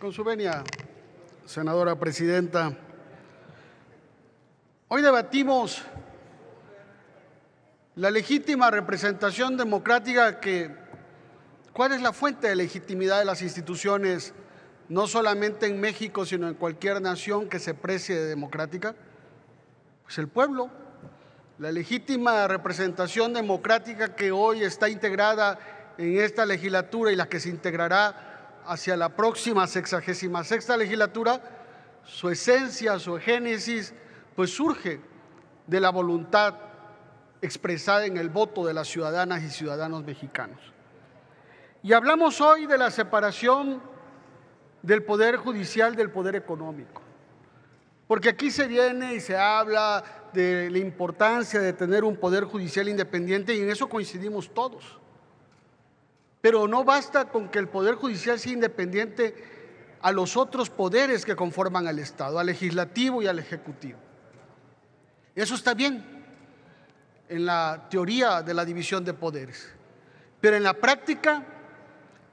Con su venia, senadora presidenta. Hoy debatimos la legítima representación democrática ¿cuál es la fuente de legitimidad de las instituciones, no solamente en México, sino en cualquier nación que se precie democrática? Pues el pueblo. La legítima representación democrática que hoy está integrada en esta legislatura y la que se integrará hacia la próxima 66ª legislatura, su esencia, su génesis, pues surge de la voluntad expresada en el voto de las ciudadanas y ciudadanos mexicanos. Y hablamos hoy de la separación del poder judicial del poder económico, porque aquí se viene y se habla de la importancia de tener un poder judicial independiente, y en eso coincidimos todos. Pero no basta con que el poder judicial sea independiente a los otros poderes que conforman al Estado, al legislativo y al ejecutivo. Eso está bien en la teoría de la división de poderes, pero en la práctica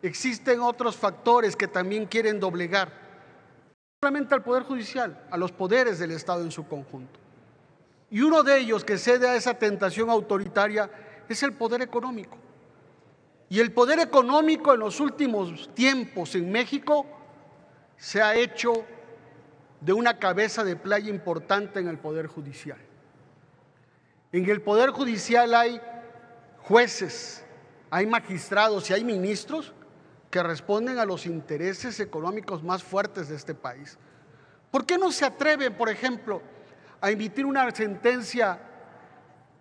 existen otros factores que también quieren doblegar, no solamente al poder judicial, a los poderes del Estado en su conjunto. Y uno de ellos que cede a esa tentación autoritaria es el poder económico. Y el poder económico en los últimos tiempos en México se ha hecho de una cabeza de playa importante en el Poder Judicial. En el Poder Judicial hay jueces, hay magistrados y hay ministros que responden a los intereses económicos más fuertes de este país. ¿Por qué no se atreven, por ejemplo, a emitir una sentencia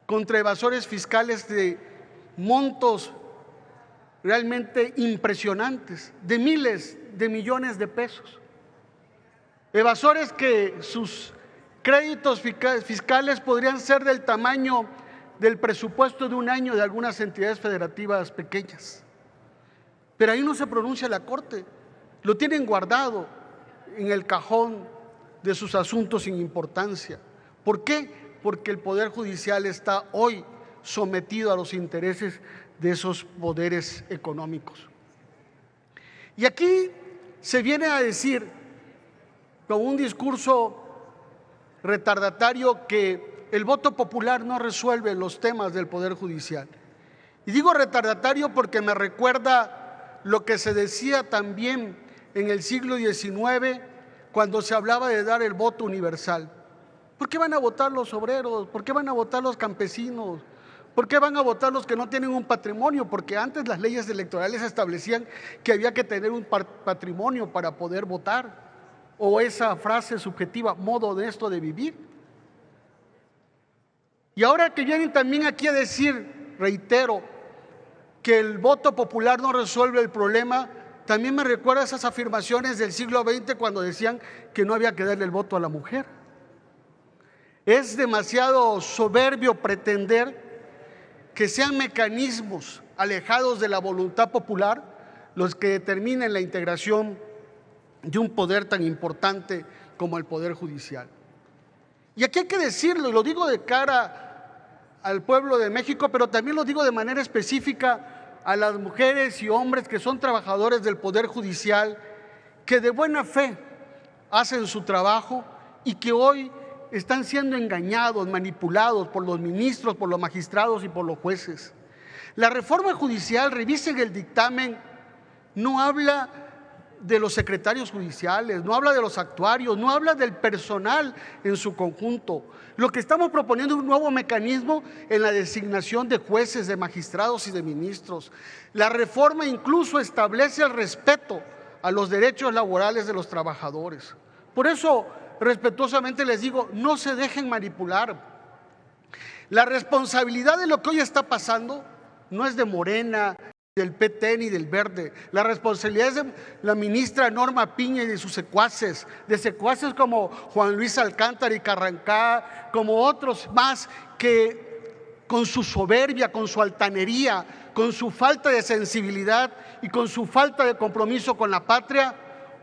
contra evasores fiscales de montos realmente impresionantes, de miles de millones de pesos? Evasores que sus créditos fiscales podrían ser del tamaño del presupuesto de un año de algunas entidades federativas pequeñas. Pero ahí no se pronuncia la Corte, lo tienen guardado en el cajón de sus asuntos sin importancia. ¿Por qué? Porque el Poder Judicial está hoy sometido a los intereses de esos poderes económicos. Y aquí se viene a decir, con un discurso retardatario, que el voto popular no resuelve los temas del Poder Judicial. Y digo retardatario porque me recuerda lo que se decía también en el siglo XIX cuando se hablaba de dar el voto universal. ¿Por qué van a votar los obreros? ¿Por qué van a votar los campesinos? ¿Por qué van a votar los que no tienen un patrimonio? Porque antes las leyes electorales establecían que había que tener un patrimonio para poder votar. O esa frase subjetiva, modo honesto de vivir. Y ahora que vienen también aquí a decir, reitero, que el voto popular no resuelve el problema, también me recuerda esas afirmaciones del siglo XX cuando decían que no había que darle el voto a la mujer. Es demasiado soberbio pretender que sean mecanismos alejados de la voluntad popular los que determinen la integración de un poder tan importante como el Poder Judicial. Y aquí hay que decirlo, y lo digo de cara al pueblo de México, pero también lo digo de manera específica a las mujeres y hombres que son trabajadores del Poder Judicial, que de buena fe hacen su trabajo y que hoy están siendo engañados, manipulados por los ministros, por los magistrados y por los jueces. La reforma judicial, revisen el dictamen, no habla de los secretarios judiciales, no habla de los actuarios, no habla del personal en su conjunto. Lo que estamos proponiendo es un nuevo mecanismo en la designación de jueces, de magistrados y de ministros. La reforma incluso establece el respeto a los derechos laborales de los trabajadores. Por eso, respetuosamente les digo, no se dejen manipular. La responsabilidad de lo que hoy está pasando no es de Morena, del PT ni del Verde. La responsabilidad es de la ministra Norma Piña y de sus secuaces, de secuaces como Juan Luis Alcántara y Carrancá, como otros más que con su soberbia, con su altanería, con su falta de sensibilidad y con su falta de compromiso con la patria,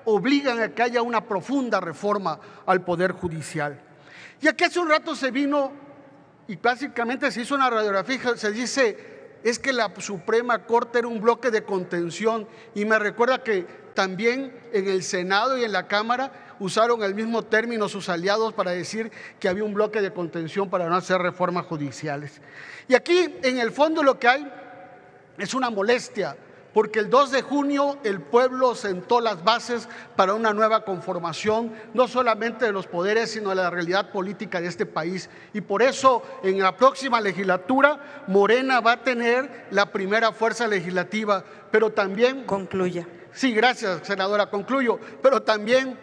obligan a que haya una profunda reforma al Poder Judicial. Y aquí hace un rato se vino y básicamente se hizo una radiografía, se dice es que la Suprema Corte era un bloque de contención, y me recuerda que también en el Senado y en la Cámara usaron el mismo término sus aliados para decir que había un bloque de contención para no hacer reformas judiciales. Y aquí en el fondo lo que hay es una molestia, porque el 2 de junio el pueblo sentó las bases para una nueva conformación, no solamente de los poderes, sino de la realidad política de este país. Y por eso en la próxima legislatura Morena va a tener la primera fuerza legislativa, pero también… Concluya. Sí, gracias, senadora, concluyo. Pero también,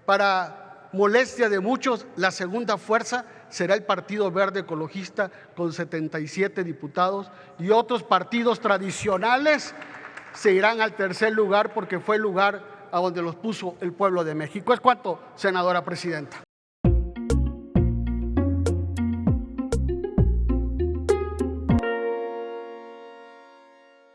para molestia de muchos, la segunda fuerza será el Partido Verde Ecologista con 77 diputados, y otros partidos tradicionales se irán al tercer lugar porque fue el lugar a donde los puso el pueblo de México. Es cuanto, senadora presidenta.